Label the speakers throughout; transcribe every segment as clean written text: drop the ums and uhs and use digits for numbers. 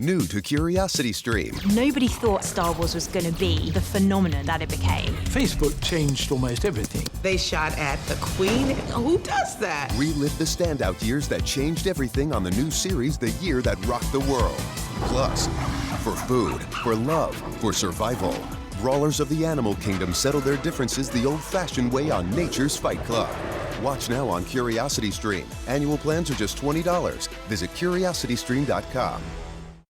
Speaker 1: New to CuriosityStream.
Speaker 2: Nobody thought Star Wars was going to be the phenomenon that it became.
Speaker 3: Facebook changed almost everything.
Speaker 4: They shot at the Queen. Who does that?
Speaker 1: Relive the standout years that changed everything on the new series, The Year That Rocked the World. Plus, for food, for love, for survival, brawlers of the animal kingdom settle their differences the old-fashioned way on Nature's Fight Club. Watch now on CuriosityStream. Annual plans are just $20. Visit CuriosityStream.com.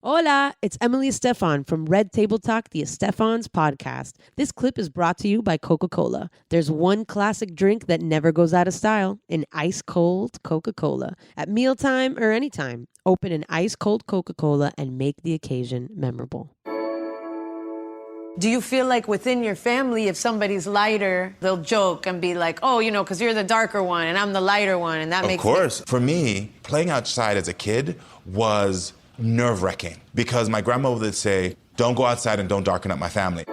Speaker 5: Hola, it's Emily Estefan from Red Table Talk, the Estefans podcast. This clip is brought to you by Coca-Cola. There's one classic drink that never goes out of style, an ice-cold Coca-Cola. At mealtime or anytime, open an ice-cold Coca-Cola and make the occasion memorable.
Speaker 6: Do you feel like within your family, if somebody's lighter, they'll joke and be like, oh, because you're the darker one and I'm the lighter one, and that makes
Speaker 7: Of course. For me, playing outside as a kid was nerve-wracking because my grandma would say, don't go outside and don't darken up my family.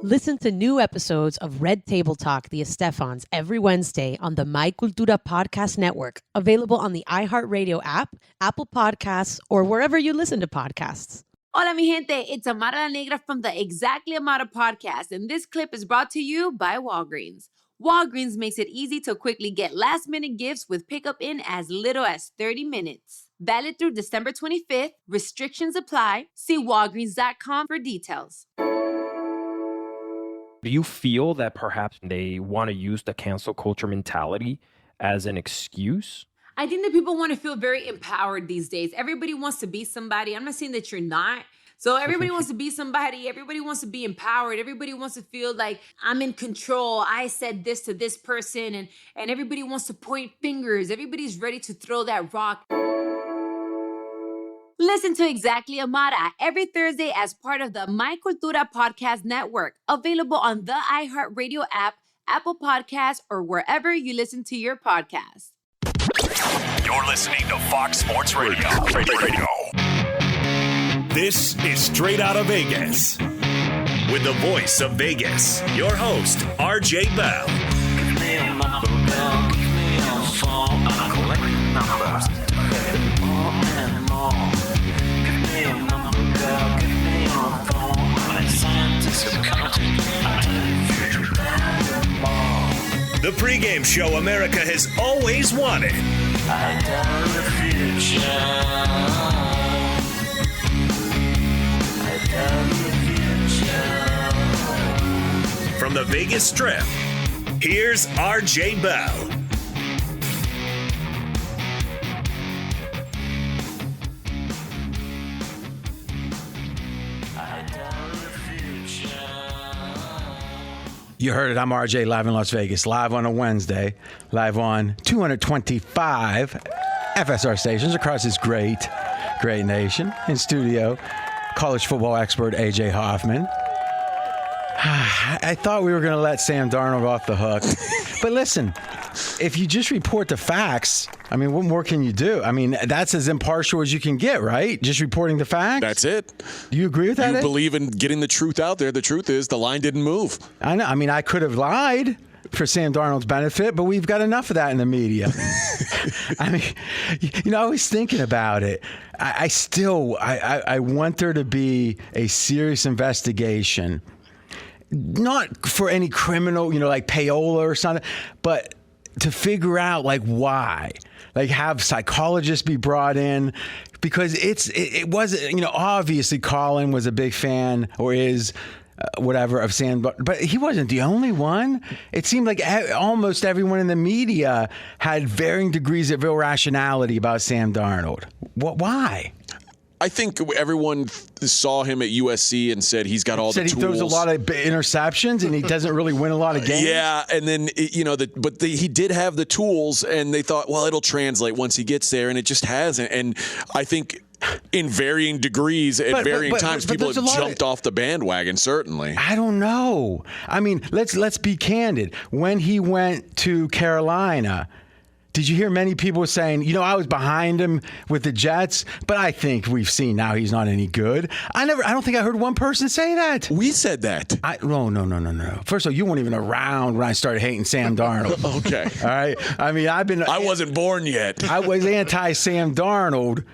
Speaker 5: Listen to new episodes of Red Table Talk, the Estefans, every Wednesday on the My Cultura Podcast Network, available on the iHeartRadio app, Apple Podcasts, or wherever you listen to podcasts.
Speaker 8: Hola, mi gente. It's Amara La Negra from the Exactly Amara podcast, and this clip is brought to you by Walgreens. Walgreens makes it easy to quickly get last-minute gifts with pickup in as little as 30 minutes. Valid through December 25th. Restrictions apply. See Walgreens.com for details.
Speaker 9: Do you feel that perhaps they want to use the cancel culture mentality as an excuse?
Speaker 8: I think that people want to feel very empowered these days. Everybody wants to be somebody. I'm not saying that you're not. So everybody wants to be somebody. Everybody wants to be empowered. Everybody wants to feel like I'm in control. I said this to this person, and everybody wants to point fingers. Everybody's ready to throw that rock. Listen to Exactly Amara every Thursday as part of the My Cultura Podcast Network, available on the iHeartRadio app, Apple Podcasts, or wherever you listen to your podcasts.
Speaker 10: You're listening to Fox Sports Radio. This is Straight Outta Vegas with the voice of Vegas, your host, RJ Bell. Give me a number, girl. Give me a phone. I'm collecting numbers. More and more. Give me a number, girl. Give me a phone. I'm a scientist of counting. I'm a future more. The pregame show America has always wanted. I tell the future. From the Vegas Strip, here's RJ Bell.
Speaker 11: You heard it. I'm RJ, live in Las Vegas, live on a Wednesday, live on 225 FSR stations across this great nation. In studio, college football expert AJ Hoffman. I thought we were going to let Sam Darnold off the hook. But listen, if you just report the facts, I mean, what more can you do? I mean, that's as impartial as you can get, right? Just reporting the facts?
Speaker 12: That's it.
Speaker 11: Do you agree with that?
Speaker 12: You believe in getting the truth out there. The truth is the line didn't move.
Speaker 11: I know. I mean, I could have lied for Sam Darnold's benefit, but we've got enough of that in the media. I mean, I was thinking about it. I want there to be a serious investigation. Not for any criminal, like payola or something, but to figure out why, have psychologists be brought in, because it wasn't, obviously Colin was a big fan or is whatever of Sam, but he wasn't the only one. It seemed like almost everyone in the media had varying degrees of irrationality about Sam Darnold. Why?
Speaker 12: I think everyone saw him at USC and said he's got all the tools. Said he throws
Speaker 11: a lot of interceptions and he doesn't really win a lot of games.
Speaker 12: Yeah, and then he did have the tools, and they thought, well, it'll translate once he gets there, and it just hasn't. And I think in varying degrees at varying times, people have jumped off the bandwagon. Certainly,
Speaker 11: I don't know. I mean, let's be candid. When he went to Carolina, did you hear many people saying, I was behind him with the Jets, but I think we've seen now he's not any good. I don't think I heard one person say that.
Speaker 12: We said that.
Speaker 11: No. First of all, you weren't even around when I started hating Sam Darnold.
Speaker 12: Okay.
Speaker 11: All right. I mean,
Speaker 12: I wasn't born yet.
Speaker 11: I was anti-Sam Darnold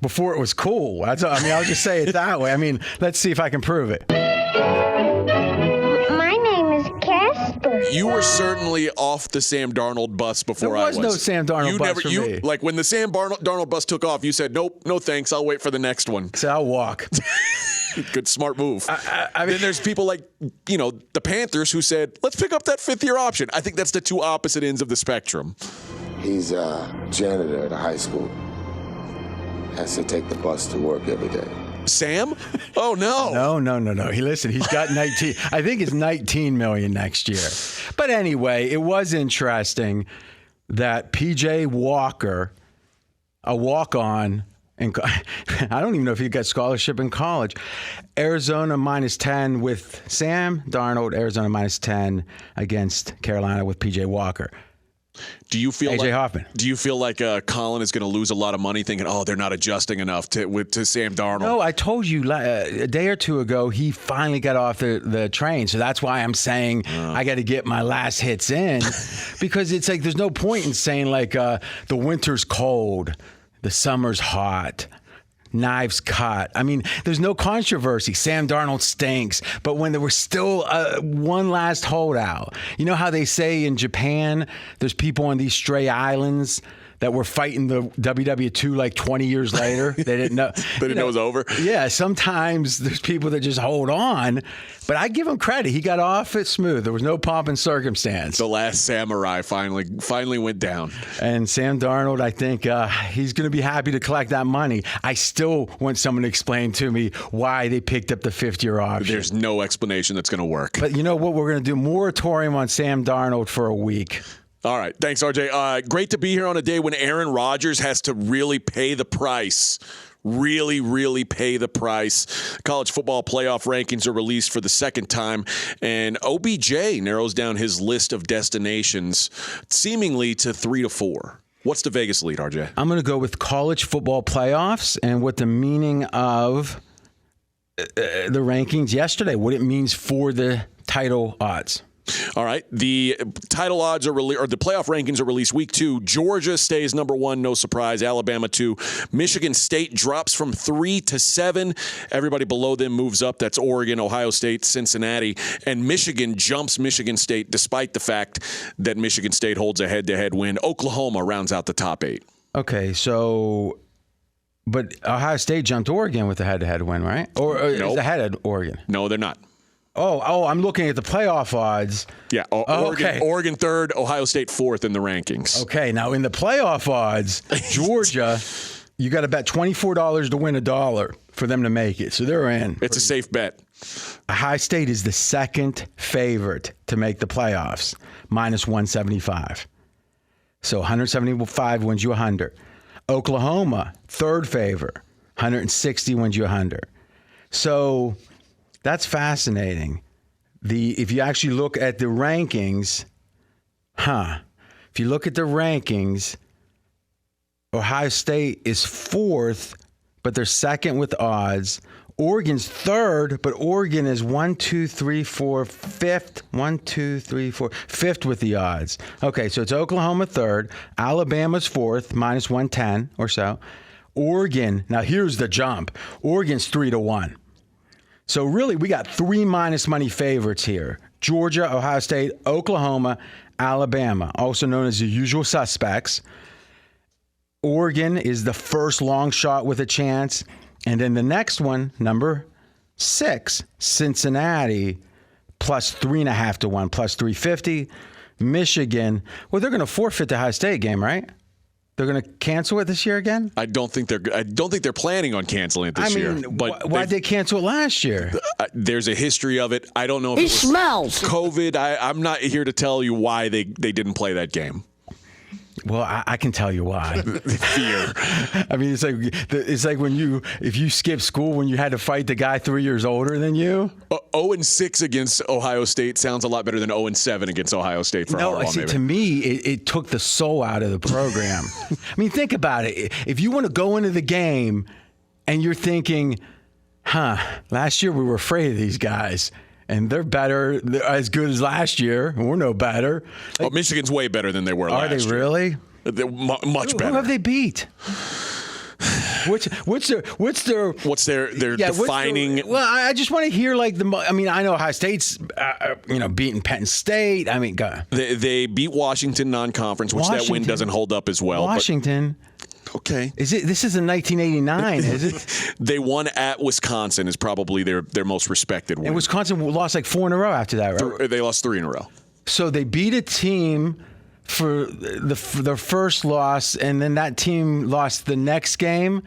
Speaker 11: Before it was cool. I'll just say it that way. I mean, let's see if I can prove it.
Speaker 13: My name is Casper.
Speaker 12: You were certainly off the Sam Darnold bus before I was.
Speaker 11: There was no Sam Darnold bus for me.
Speaker 12: Like when the Sam Darnold bus took off, you said, nope, no thanks, I'll wait for the next one.
Speaker 11: So I'll walk.
Speaker 12: Good, smart move. I mean, then there's people like, the Panthers who said, let's pick up that fifth-year option. I think that's the two opposite ends of the spectrum.
Speaker 14: He's a janitor at a high school. Has to take the bus to work every day.
Speaker 12: Sam? Oh, no.
Speaker 11: No. He's got 19. I think it's 19 million next year. But anyway, it was interesting that P.J. Walker, a walk-on, and I don't even know if he got scholarship in college. Arizona -10 with Sam Darnold. Arizona -10 against Carolina with P.J. Walker.
Speaker 12: Do you feel
Speaker 11: AJ Hoffman?
Speaker 12: Do you feel like Colin is going to lose a lot of money thinking, they're not adjusting enough to Sam Darnold?
Speaker 11: No, I told you a day or two ago he finally got off the train, so that's why I'm saying I got to get my last hits in because it's like there's no point in saying like the winter's cold, the summer's hot. Knives cut. I mean, there's no controversy. Sam Darnold stinks. But when there was still one last holdout, you know how they say in Japan, there's people on these stray islands that were fighting the WW2 like 20 years later. They didn't know.
Speaker 12: They didn't know it was over.
Speaker 11: Yeah, sometimes there's people that just hold on. But I give him credit. He got off it smooth. There was no pomp and circumstance.
Speaker 12: The last samurai finally went down.
Speaker 11: And Sam Darnold, I think he's going to be happy to collect that money. I still want someone to explain to me why they picked up the fifth-year option.
Speaker 12: There's no explanation that's going to work.
Speaker 11: But you know what? We're going to do moratorium on Sam Darnold for a week.
Speaker 12: All right. Thanks, RJ. Great to be here on a day when Aaron Rodgers has to really pay the price. Really, really pay the price. College football playoff rankings are released for the second time, and OBJ narrows down his list of destinations seemingly to 3 to 4. What's the Vegas lead, RJ?
Speaker 11: I'm going to go with college football playoffs and what the meaning of the rankings yesterday, what it means for the title odds.
Speaker 12: All right. The title odds are or the playoff rankings are released week 2. Georgia stays number 1, no surprise. Alabama 2. Michigan State drops from 3 to 7. Everybody below them moves up. That's Oregon, Ohio State, Cincinnati. And Michigan jumps Michigan State despite the fact that Michigan State holds a head-to-head win. Oklahoma rounds out the top 8.
Speaker 11: Okay, but Ohio State jumped Oregon with a head-to-head win, right? Or
Speaker 12: nope.
Speaker 11: Is ahead of Oregon?
Speaker 12: No, they're not.
Speaker 11: Oh, I'm looking at the playoff odds.
Speaker 12: Yeah,
Speaker 11: okay.
Speaker 12: Oregon 3rd, Ohio State 4th in the rankings.
Speaker 11: Okay, now in the playoff odds, Georgia, you got to bet $24 to win $1 for them to make it. So they're in.
Speaker 12: It's a safe bet.
Speaker 11: Ohio State is the second favorite to make the playoffs, -175. So 175 wins you 100. Oklahoma, third favorite, 160 wins you 100. So that's fascinating. If you actually look at the rankings, if you look at the rankings, Ohio State is 4th, but they're second with odds. Oregon's 3rd, but Oregon is 5th with the odds. Okay, so it's Oklahoma 3rd, Alabama's 4th, -110 or so. Oregon, now here's the jump. Oregon's 3 to 1. So really, we got 3 minus money favorites here. Georgia, Ohio State, Oklahoma, Alabama, also known as the usual suspects. Oregon is the first long shot with a chance. And then the next one, number 6, Cincinnati, +3.5 to 1, +350. Michigan, well, they're going to forfeit the Ohio State game, right? They're going to cancel it this year again?
Speaker 12: I don't think they're planning on canceling it this year.
Speaker 11: But why'd they cancel it last year?
Speaker 12: There's a history of it. I don't know if
Speaker 13: He
Speaker 12: it was
Speaker 13: smells.
Speaker 12: COVID. I'm not here to tell you why they didn't play that game.
Speaker 11: Well, I can tell you why.
Speaker 12: Fear.
Speaker 11: I mean, it's like if you skip school when you had to fight the guy 3 years older than you.
Speaker 12: 0-6 against Ohio State sounds a lot better than 0-7 against Ohio State for
Speaker 11: No, see, to me, it took the soul out of the program. I mean, think about it. If you want to go into the game and you're thinking, last year we were afraid of these guys. And they're better, they're as good as last year. We're no better.
Speaker 12: Michigan's way better than they were last year.
Speaker 11: Are they really?
Speaker 12: They're much better.
Speaker 11: Who have they beat? What's their
Speaker 12: defining?
Speaker 11: Well, I just want to hear I know Ohio State's beating Penn State. I mean,
Speaker 12: they beat Washington non-conference, which that win doesn't hold up as well.
Speaker 11: Washington.
Speaker 12: Okay.
Speaker 11: This is in 1989, is it?
Speaker 12: They won at Wisconsin is probably their most respected win.
Speaker 11: And Wisconsin lost 4 in a row after that, right?
Speaker 12: They lost 3 in a row.
Speaker 11: So they beat a team for their first loss, and then that team lost the next game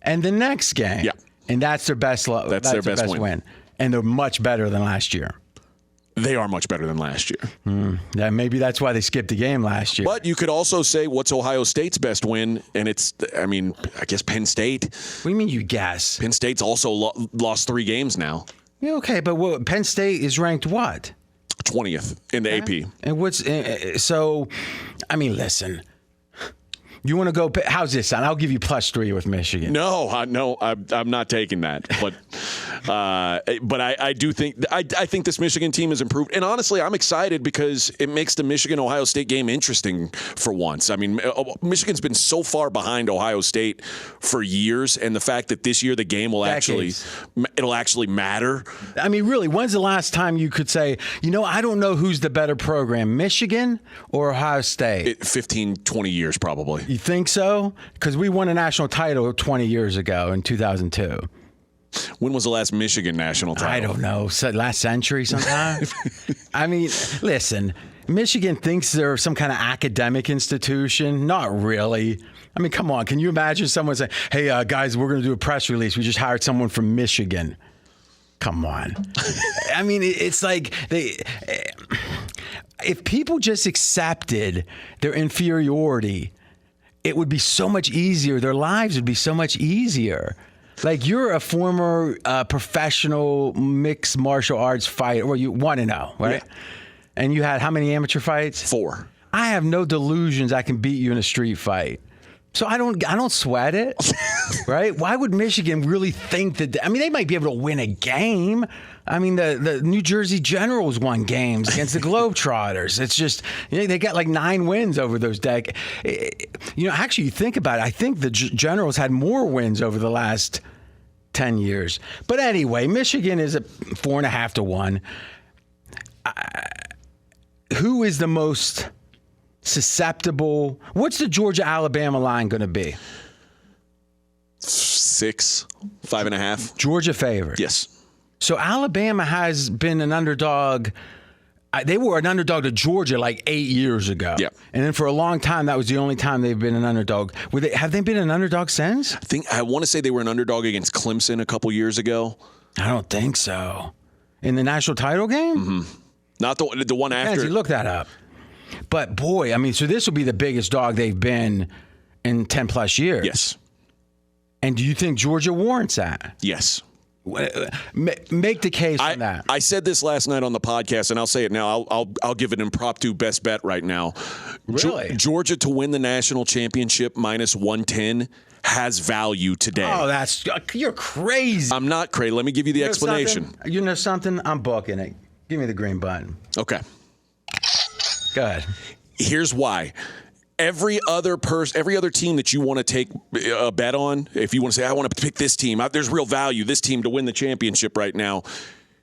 Speaker 11: and the next game.
Speaker 12: Yeah.
Speaker 11: And that's their best
Speaker 12: That's their best win.
Speaker 11: And they're much better than last year.
Speaker 12: They are much better than last year.
Speaker 11: Yeah, maybe that's why they skipped the game last year.
Speaker 12: But you could also say, what's Ohio State's best win? And I guess Penn State.
Speaker 11: What do you mean you guess?
Speaker 12: Penn State's also lost 3 games now.
Speaker 11: Yeah, okay, but Penn State is ranked what?
Speaker 12: 20th in the AP.
Speaker 11: And listen. You want to go? How's this sound? I'll give you +3 with Michigan.
Speaker 12: No, I'm not taking that. But I do think I think this Michigan team has improved. And honestly, I'm excited because it makes the Michigan-Ohio State game interesting for once. I mean, Michigan's been so far behind Ohio State for years, and the fact that this year the game will actually matter.
Speaker 11: I mean, really, when's the last time you could say, I don't know who's the better program, Michigan or Ohio State?
Speaker 12: 15, 20 years probably.
Speaker 11: You think so? Because we won a national title 20 years ago in 2002.
Speaker 12: When was the last Michigan national title?
Speaker 11: I don't know. Last century sometime? I mean, listen, Michigan thinks they're some kind of academic institution. Not really. I mean, come on. Can you imagine someone saying, hey, guys, we're going to do a press release. We just hired someone from Michigan. Come on. I mean, it's like if people just accepted their inferiority, it would be so much easier. Their lives would be so much easier. Like, you're a former professional mixed martial arts fighter. Well, you want to know, right? Yeah. And you had how many amateur fights?
Speaker 12: 4.
Speaker 11: I have no delusions I can beat you in a street fight. So I don't sweat it, right? Why would Michigan really think that? I mean, they might be able to win a game. I mean, the New Jersey Generals won games against the Globetrotters. It's just, they got 9 wins over those decades. Actually, you think about it, I think the Generals had more wins over the last 10 years. But anyway, Michigan is a 4.5 to 1. Who is the most susceptible? What's the Georgia-Alabama line going to be?
Speaker 12: 6, 5.5.
Speaker 11: Georgia favored.
Speaker 12: Yes.
Speaker 11: So Alabama has been an underdog. They were an underdog to Georgia 8 years ago.
Speaker 12: Yeah.
Speaker 11: And then for a long time, that was the only time they've been an underdog. Have they been an underdog since?
Speaker 12: I want to say they were an underdog against Clemson a couple years ago.
Speaker 11: I don't think so. In the national title game?
Speaker 12: Mm-hmm. Not the one after.
Speaker 11: Mackenzie, look that up. But boy, I mean, so this will be the biggest dog they've been in 10 plus years.
Speaker 12: Yes.
Speaker 11: And do you think Georgia warrants that?
Speaker 12: Yes.
Speaker 11: Make the case for that.
Speaker 12: I said this last night on the podcast, and I'll say it now. I'll give an impromptu best bet right now.
Speaker 11: Really?
Speaker 12: Georgia to win the national championship -110 has value today.
Speaker 11: Oh, you're crazy.
Speaker 12: I'm not crazy. Let me give you the explanation.
Speaker 11: You know something? I'm booking it. Give me the green button.
Speaker 12: Okay.
Speaker 11: Go ahead.
Speaker 12: Here's why. Every other team that you want to take a bet on, if you want to say, I want to pick this team, there's real value, this team to win the championship right now.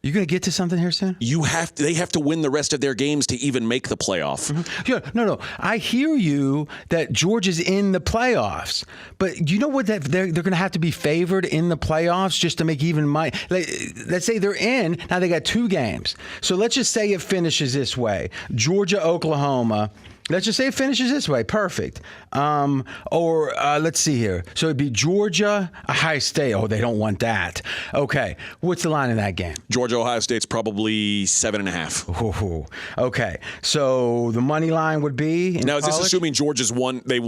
Speaker 11: You going to get to something here soon?
Speaker 12: They have to win the rest of their games to even make the playoff.
Speaker 11: Mm-hmm. Yeah, no. I hear you that Georgia's in the playoffs, but you know what? They're going to have to be favored in the playoffs just to make even money. Let's say they're in. Now they got 2 games. So let's just say it finishes this way: Georgia, Oklahoma. Let's just say it finishes this way. Perfect. Let's see here. So it'd be Georgia, Ohio State. Oh, they don't want that. Okay. What's the line in that game?
Speaker 12: Georgia, Ohio State's probably 7.5.
Speaker 11: Ooh. Okay. So the money line would be
Speaker 12: now, is this assuming Georgia's won? They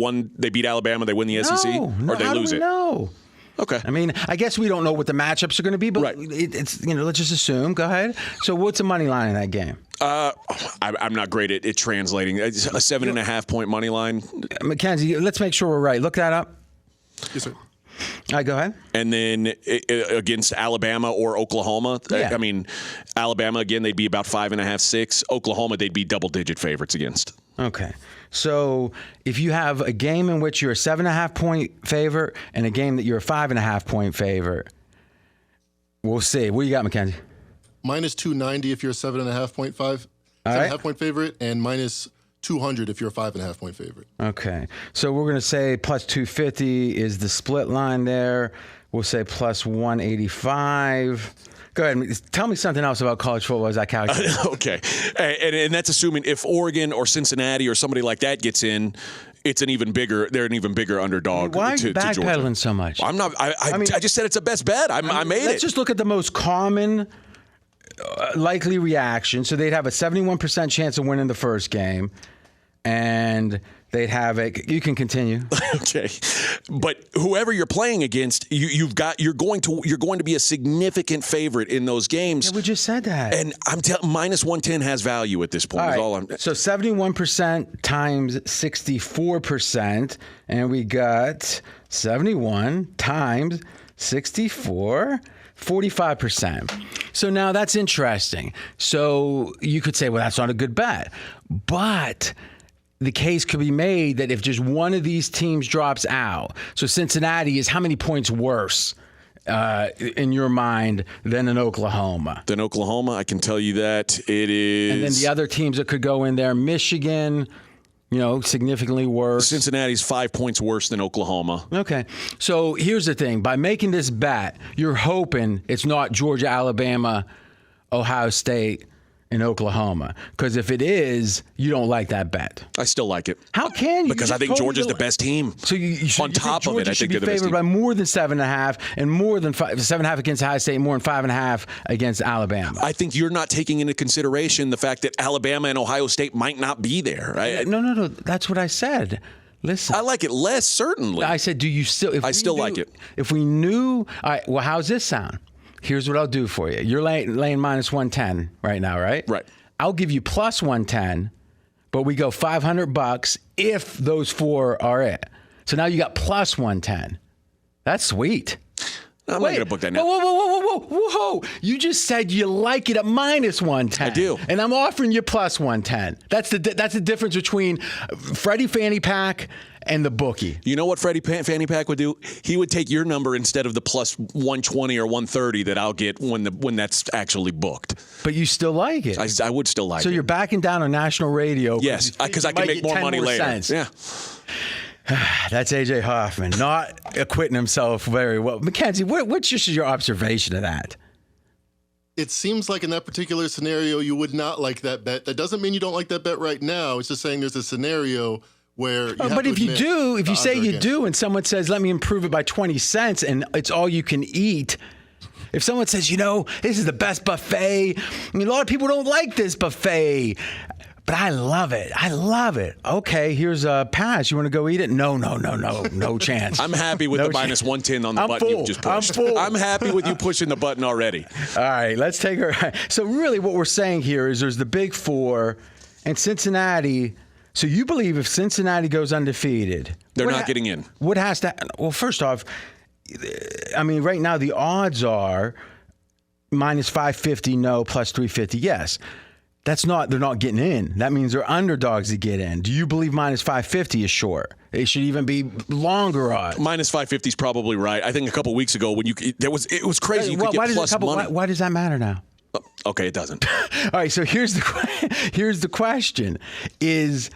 Speaker 12: beat Alabama, they win the SEC?
Speaker 11: No,
Speaker 12: or they lose it?
Speaker 11: No.
Speaker 12: Okay.
Speaker 11: I mean, I guess we don't know what the matchups are going to be, but it's let's just assume. Go ahead. So what's the money line in that game?
Speaker 12: I'm not great at translating. It's a 7.5 point money line.
Speaker 11: Mackenzie, let's make sure we're right. Look that up.
Speaker 15: Yes, sir.
Speaker 11: All right, go ahead.
Speaker 12: And then against Alabama or Oklahoma,
Speaker 11: yeah.
Speaker 12: I mean, Alabama, again, they'd be about 5.5, 6. Oklahoma, they'd be double-digit favorites against.
Speaker 11: Okay. So if you have a game in which you're a 7.5-point favorite and a game that you're a 5.5-point favorite, we'll see. What do you got, Mackenzie?
Speaker 15: Minus 290 if you're a 7.5 point favorite, and minus 200 if you're a 5.5 point favorite.
Speaker 11: Okay. So we're going to say plus 250 is the split line there. We'll say plus 185. Go ahead. Tell me something else about college football as I calculate.
Speaker 12: Okay. And that's assuming if Oregon or Cincinnati or somebody like that gets in, they're an even bigger underdog.
Speaker 11: Why are you
Speaker 12: to Georgia.
Speaker 11: backpedaling so much?
Speaker 12: I'm not. I just said it's a best bet. I made it.
Speaker 11: Let's just look at the most common likely reaction. So they'd have a 71% chance of winning the first game, and they'd have you can continue.
Speaker 12: Okay. But whoever you're playing against, you're going to be a significant favorite in those games.
Speaker 11: Yeah, we just said that.
Speaker 12: And I'm telling minus 110 has value at this point.
Speaker 11: So 71% times 64%, and we got 71 times 64, 45%. So now that's interesting. So you could say, well, that's not a good bet. But the case could be made that if just one of these teams drops out, so Cincinnati is how many points worse in your mind than in Oklahoma?
Speaker 12: Than Oklahoma, I can tell you that it is.
Speaker 11: And then the other teams that could go in there, Michigan, significantly worse.
Speaker 12: Cincinnati's 5 points worse than Oklahoma.
Speaker 11: Okay. So here's the thing. By making this bet, you're hoping it's not Georgia, Alabama, Ohio State, in Oklahoma, because if it is, you don't like that bet.
Speaker 12: I still like it.
Speaker 11: How can you?
Speaker 12: Because I think Georgia's the best team.
Speaker 11: So
Speaker 12: on top of it, I think they're the best team.
Speaker 11: By more than 7.5 and more than 7.5 against Ohio State, more than 5.5 against Alabama.
Speaker 12: I think you're not taking into consideration the fact that Alabama and Ohio State might not be there.
Speaker 11: No. That's what I said. Listen,
Speaker 12: I like it less, certainly.
Speaker 11: I said, do you still?
Speaker 12: I still like it.
Speaker 11: If we knew, all right. Well, how's this sound? Here's what I'll do for you. You're laying minus 110 right now, right?
Speaker 12: Right.
Speaker 11: I'll give you plus 110, but we go $500 if those four are it. So now you got plus 110. That's sweet.
Speaker 12: I'm not going to book that now.
Speaker 11: Whoa. You just said you like it at minus 110.
Speaker 12: I do.
Speaker 11: And I'm offering you plus 110. That's the difference between Freddie Fanny Pack and the bookie.
Speaker 12: You know what Freddie Fanny Pack would do? He would take your number instead of the plus 120 or 130 that I'll get when that's actually booked.
Speaker 11: But you still like it.
Speaker 12: I would still like it.
Speaker 11: So you're backing down on national radio.
Speaker 12: Yes, because I can make more money later.
Speaker 11: Cents.
Speaker 12: Yeah.
Speaker 11: That's A.J. Hoffman, not acquitting himself very well. Mackenzie, what's just your observation of that?
Speaker 15: It seems like in that particular scenario, you would not like that bet. That doesn't mean you don't like that bet right now. It's just saying there's a scenario where you have
Speaker 11: but
Speaker 15: to
Speaker 11: if you do, if you say you
Speaker 15: again.
Speaker 11: do, and someone says, let me improve it by 20 cents, and it's all you can eat. If someone says, this is the best buffet, a lot of people don't like this buffet. But I love it. Okay, here's a pass. You want to go eat it? No chance.
Speaker 12: I'm happy with the minus 110 on the button you've just pushed.
Speaker 11: I'm full.
Speaker 12: I'm happy with you pushing the button already.
Speaker 11: All right, let's take her. So really what we're saying here is there's the big four and Cincinnati. So you believe if Cincinnati goes undefeated,
Speaker 12: they're not getting in.
Speaker 11: What has to? Well, first off, right now the odds are minus 550 no, plus 350 yes. They're not getting in. That means they're underdogs to get in. Do you believe minus 550 is short? It should even be longer odds.
Speaker 12: Minus 550 is probably right. I think a couple weeks ago it was crazy. You could get plus money.
Speaker 11: Why does that matter now?
Speaker 12: Okay, it doesn't.
Speaker 11: All right, so here's the question: is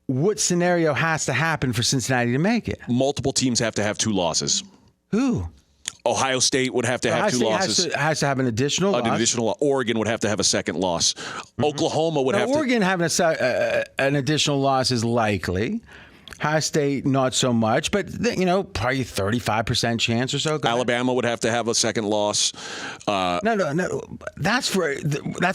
Speaker 11: what scenario has to happen for Cincinnati to make it?
Speaker 12: Multiple teams have to have 2 losses.
Speaker 11: Who?
Speaker 12: Ohio State would have to have 2 losses.
Speaker 11: Has to have an additional loss.
Speaker 12: Oregon would have to have a second loss. Mm-hmm. Oklahoma would have to.
Speaker 11: Oregon having an additional loss is likely. Ohio State, not so much, but probably 35% chance or so.
Speaker 12: Alabama would have to have a second loss.
Speaker 11: No. That's for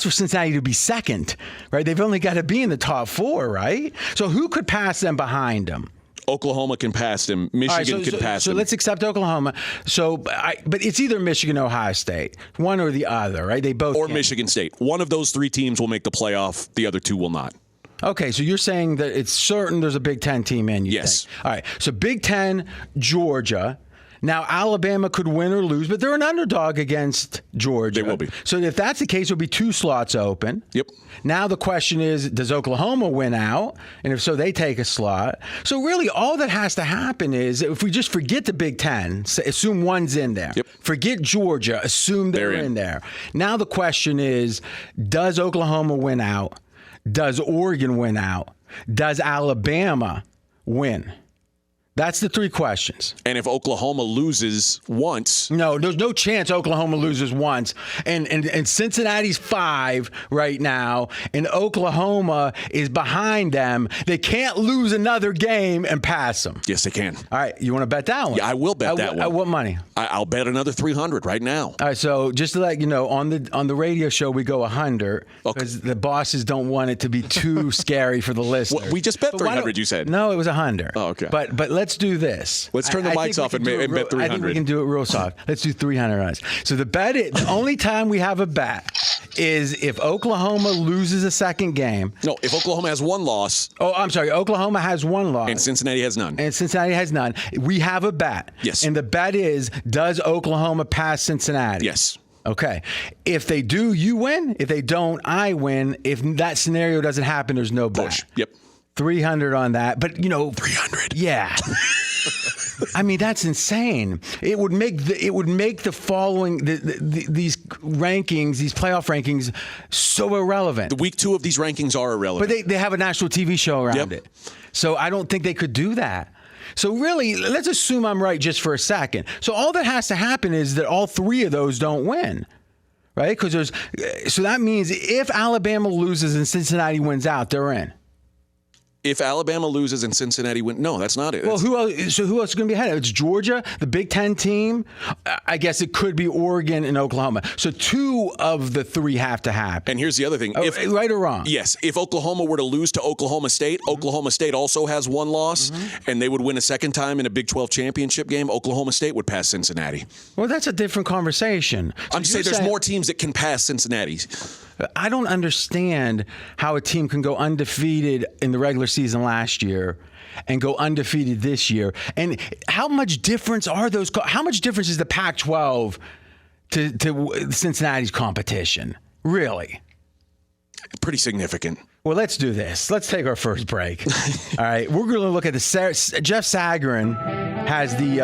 Speaker 11: Cincinnati to be second, right? They've only got to be in the top 4, right? So who could pass them behind them?
Speaker 12: Oklahoma can pass them. Michigan can pass them.
Speaker 11: So let's accept Oklahoma. But it's either Michigan or Ohio State, one or the other, right? They both.
Speaker 12: Or Michigan State. One of those 3 teams will make the playoff. The other 2 will not.
Speaker 11: Okay, so you're saying that it's certain there's a Big Ten team in.
Speaker 12: Yes.
Speaker 11: Think. All right. So Big Ten, Georgia. Now, Alabama could win or lose, but they're an underdog against Georgia.
Speaker 12: They will be.
Speaker 11: So if that's the case, there'll be 2 slots open.
Speaker 12: Yep.
Speaker 11: Now the question is, does Oklahoma win out? And if so, they take a slot. So really, all that has to happen is, if we just forget the Big Ten, assume one's in there.
Speaker 12: Yep.
Speaker 11: Forget Georgia, assume they're in there. Now the question is, does Oklahoma win out? Does Oregon win out? Does Alabama win? That's the 3 questions.
Speaker 12: And if Oklahoma loses once...
Speaker 11: No, there's no chance Oklahoma loses once. And Cincinnati's 5 right now, and Oklahoma is behind them. They can't lose another game and pass them.
Speaker 12: Yes, they can.
Speaker 11: All right, you want to bet that one?
Speaker 12: Yeah, I will bet that one.
Speaker 11: At what money?
Speaker 12: I'll bet another 300 right now.
Speaker 11: All right, so just to let you know, on the radio show, we go 100 because the bosses don't want it to be too scary for the listeners.
Speaker 12: Well, we just bet 300, you said.
Speaker 11: No, it was 100.
Speaker 12: Oh, okay.
Speaker 11: But let's do this.
Speaker 12: Let's turn the mics off and bet 300.
Speaker 11: I think we can do it real soft. Let's do 300 on us. So the only time we have a bet is if Oklahoma loses a second game.
Speaker 12: No, if Oklahoma has 1 loss.
Speaker 11: Oh, I'm sorry. Oklahoma has 1 loss.
Speaker 12: And Cincinnati has none.
Speaker 11: We have a bet.
Speaker 12: Yes.
Speaker 11: And the bet is, does Oklahoma pass Cincinnati?
Speaker 12: Yes.
Speaker 11: Okay. If they do, you win. If they don't, I win. If that scenario doesn't happen, there's no bet.
Speaker 12: Push. Yep.
Speaker 11: 300 on that. But,
Speaker 12: 300.
Speaker 11: Yeah. I mean, that's insane. It would make the following these rankings, these playoff rankings, so irrelevant.
Speaker 12: The week 2 of these rankings are irrelevant.
Speaker 11: But they have a national TV show around it. So I don't think they could do that. So really, let's assume I'm right just for a second. So all that has to happen is that all 3 of those don't win. Right? So that means if Alabama loses and Cincinnati wins out, they're in.
Speaker 12: If Alabama loses and Cincinnati wins, no, that's not it.
Speaker 11: Well, who else is going to be ahead? It's Georgia, the Big Ten team. I guess it could be Oregon and Oklahoma. So 2 of the 3 have to happen.
Speaker 12: And here's the other thing.
Speaker 11: Right or wrong?
Speaker 12: Yes. If Oklahoma were to lose to Oklahoma State, Oklahoma State also has 1 loss, and they would win a second time in a Big 12 championship game. Oklahoma State would pass Cincinnati.
Speaker 11: Well, that's a different conversation.
Speaker 12: I'm just saying there's more teams that can pass Cincinnati.
Speaker 11: I don't understand how a team can go undefeated in the regular season last year and go undefeated this year. And how much difference are those? How much difference is the Pac-12 to Cincinnati's competition? Really?
Speaker 12: Pretty significant.
Speaker 11: Well, let's do this. Let's take our first break. All right, we're going to look at Jeff Sagarin has the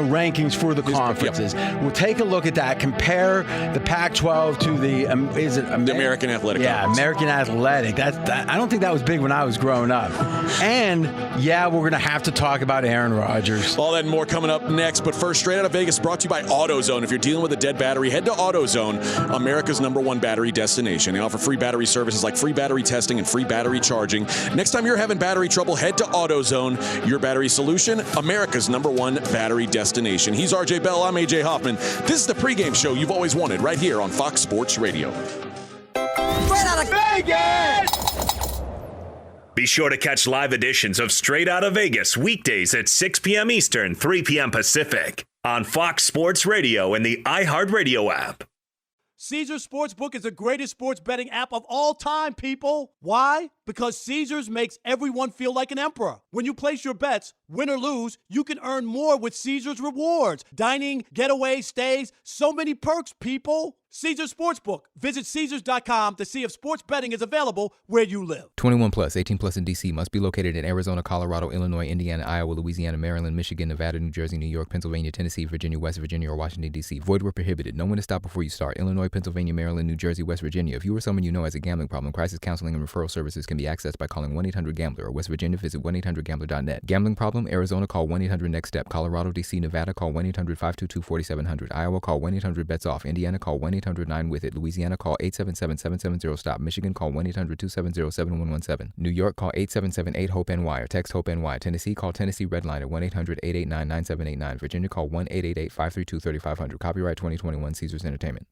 Speaker 11: rankings for the conferences. Yep. We'll take a look at that. Compare the Pac-12 to the
Speaker 12: American Athletic.
Speaker 11: Yeah,
Speaker 12: Conference.
Speaker 11: American Athletic. I don't think that was big when I was growing up. And we're going to have to talk about Aaron Rodgers.
Speaker 12: All that and more coming up next. But first, Straight Out of Vegas, brought to you by AutoZone. If you're dealing with a dead battery, head to AutoZone, America's #1 battery destination. They offer free battery services like free battery testing and free battery charging. Next time you're having battery trouble, head to AutoZone, your battery solution, America's #1 battery destination. He's RJ Bell. I'm AJ Hoffman. This is the pregame show you've always wanted right here on Fox Sports Radio.
Speaker 10: Straight Out of Vegas! Be sure to catch live editions of Straight Out of Vegas weekdays at 6 p.m. Eastern, 3 p.m. Pacific on Fox Sports Radio and the iHeartRadio app.
Speaker 16: Caesars Sportsbook is the greatest sports betting app of all time, people. Why? Because Caesars makes everyone feel like an emperor. When you place your bets, win or lose, you can earn more with Caesars rewards. Dining, getaway, stays, so many perks, people. Caesars Sportsbook. Visit Caesars.com to see if sports betting is available where you live.
Speaker 17: 21 plus, 18 plus in D.C. Must be located in Arizona, Colorado, Illinois, Indiana, Iowa, Louisiana, Maryland, Michigan, Nevada, New Jersey, New York, Pennsylvania, Tennessee, Virginia, West Virginia, or Washington, D.C. Void where prohibited. Know when to stop before you start. Illinois, Pennsylvania, Maryland, New Jersey, West Virginia. If you or someone you know has a gambling problem, crisis counseling and referral services can be accessed by calling 1-800-GAMBLER. Or West Virginia, visit 1-800-GAMBLER.net. Gambling problem? Arizona, call 1-800-NEXT-STEP. Colorado, D.C., Nevada, call 1-800-522-4700. Iowa, call 1-800-BETS-OFF. Indiana, call 1-800-9-WITH-IT. Louisiana, call 877-770-STOP. Michigan, call 1-800-270-7117. New York, call 877-8-HOPE-NY or text HOPE-NY. Tennessee, call Tennessee Redline at 1-800-889-9789. Virginia, call 1-888-532-3500. Copyright 2021 Caesars Entertainment.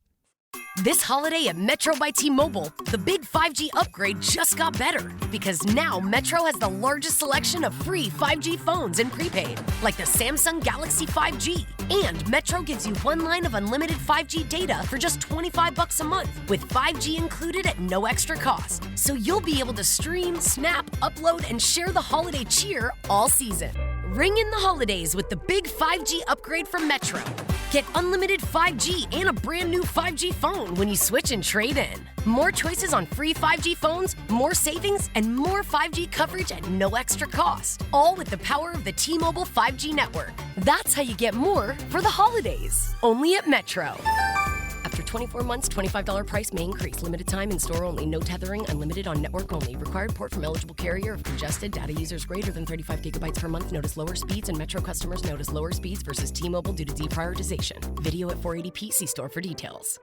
Speaker 18: This holiday at Metro by T-Mobile, the big 5G upgrade just got better because now Metro has the largest selection of free 5G phones in prepaid, like the Samsung Galaxy 5G. And Metro gives you one line of unlimited 5G data for just $25 a month, with 5G included at no extra cost. So you'll be able to stream, snap, upload, and share the holiday cheer all season. Ring in the holidays with the big 5G upgrade from Metro. Get unlimited 5G and a brand new 5G phone when you switch and trade in. More choices on free 5G phones, more savings, and more 5G coverage at no extra cost. All with the power of the T-Mobile 5G network. That's how you get more for the holidays. Only at Metro. After 24 months, $25 price may increase. Limited time in store only. No tethering. Unlimited on network only. Required port from eligible carrier if congested. Data users greater than 35 gigabytes per month. Notice lower speeds, and Metro customers notice lower speeds versus T-Mobile due to deprioritization. Video at 480p. See store for details.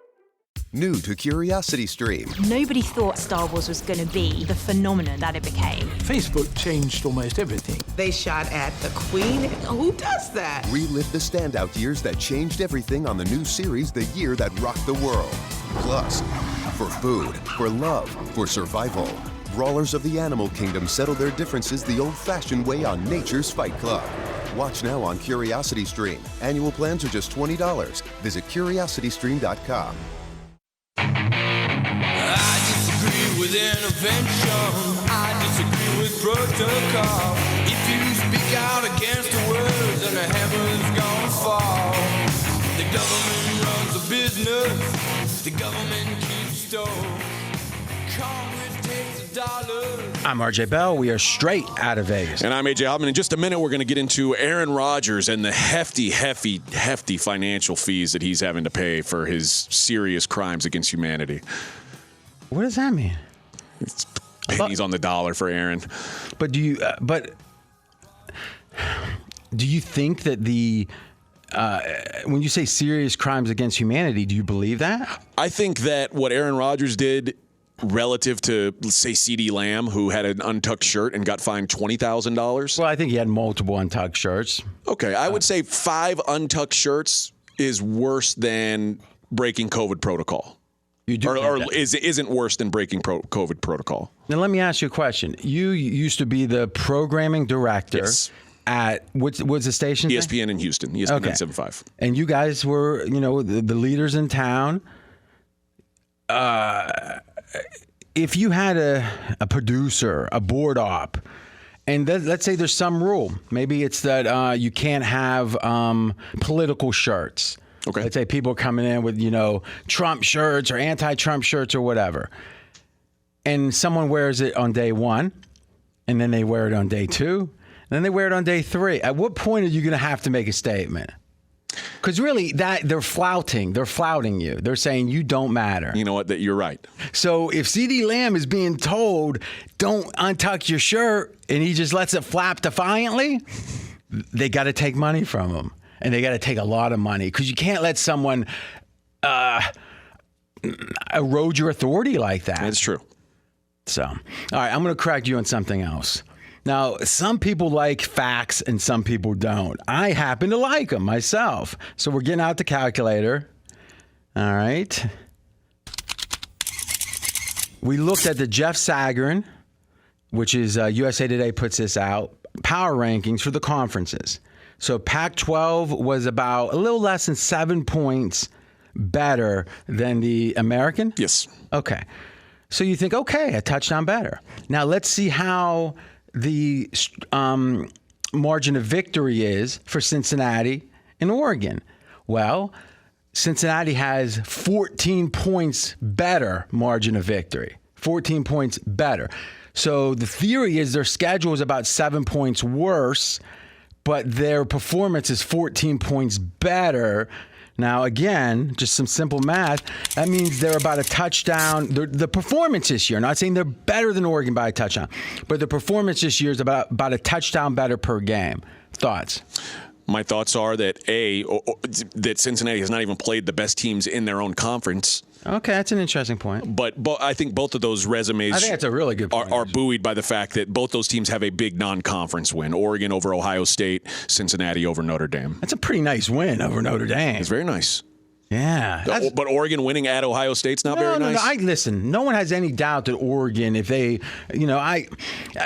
Speaker 1: New to Curiosity Stream.
Speaker 2: Nobody thought Star Wars was going to be the phenomenon that it became.
Speaker 3: Facebook changed almost everything.
Speaker 4: They shot at the Queen. Who does that?
Speaker 1: Relive the standout years that changed everything on the new series The Year That Rocked the World. Plus, for food, for love, for survival, brawlers of the animal kingdom settle their differences the old-fashioned way on Nature's Fight Club. Watch now on Curiosity Stream. Annual plans are just $20. Visit curiositystream.com.
Speaker 19: I disagree with intervention. I disagree with protocol. If you speak out against the words, then the heavens gonna fall. The government runs a business. The government keeps store. Congress takes the dollars.
Speaker 11: I'm RJ Bell. We are straight out of Vegas.
Speaker 12: And I'm AJ Hoffman. In just a minute, we're going to get into Aaron Rodgers and the hefty financial fees that he's having to pay for his serious crimes against humanity.
Speaker 11: What does that mean?
Speaker 12: It's pennies on the dollar for Aaron.
Speaker 11: But do you think that when you say serious crimes against humanity, do you believe that?
Speaker 12: I think that what Aaron Rodgers did relative to, let's say, CeeDee Lamb, who had an untucked shirt and got fined $20,000.
Speaker 11: Well, I think he had multiple untucked shirts.
Speaker 12: Okay, I would say 5 untucked shirts is worse than breaking COVID protocol.
Speaker 11: You do,
Speaker 12: or isn't worse than breaking COVID protocol.
Speaker 11: Now, let me ask you a question. You used to be the programming director at what's the station?
Speaker 12: ESPN in Houston, ESPN 975.
Speaker 11: And you guys were, the leaders in town. If you had a producer, a board op, and let's say there's some rule, maybe it's that you can't have political shirts.
Speaker 12: Okay.
Speaker 11: Let's say people are coming in with, Trump shirts or anti-Trump shirts or whatever. And someone wears it on day 1, and then they wear it on day 2, and then they wear it on day 3. At what point are you going to have to make a statement? Because really, they're flouting you. They're saying you don't matter.
Speaker 12: You know what? You're right.
Speaker 11: So if CeeDee Lamb is being told, don't untuck your shirt, and he just lets it flap defiantly, they got to take money from him. And they got to take a lot of money because you can't let someone erode your authority like that.
Speaker 12: That's true.
Speaker 11: So, all right, I'm going to correct you on something else. Now, some people like facts and some people don't. I happen to like them myself. So we're getting out the calculator. All right. We looked at the Jeff Sagarin, which is USA Today puts this out, power rankings for the conferences. So Pac-12 was about a little less than 7 points better than the American?
Speaker 12: Yes.
Speaker 11: Okay. So you think, okay, a touchdown better. Now let's see how the margin of victory is for Cincinnati and Oregon. Well, Cincinnati has 14 points better margin of victory. 14 points better. So the theory is their schedule is about 7 points worse, but their performance is 14 points better. Now, again, just some simple math. That means they're about a touchdown. The performance this year, not saying they're better than Oregon by a touchdown, but the performance this year is about a touchdown better per game. Thoughts?
Speaker 12: My thoughts are that, that Cincinnati has not even played the best teams in their own conference.
Speaker 11: Okay, that's an interesting point.
Speaker 12: But I think both of those resumes
Speaker 11: I think that's a really good point,
Speaker 12: are buoyed by the fact that both those teams have a big non-conference win. Oregon over Ohio State, Cincinnati over Notre Dame.
Speaker 11: That's a pretty nice win over Notre Dame.
Speaker 12: It's very nice.
Speaker 11: Yeah.
Speaker 12: But Oregon winning at Ohio State's not very nice?
Speaker 11: No. Listen, no one has any doubt that Oregon, if they, that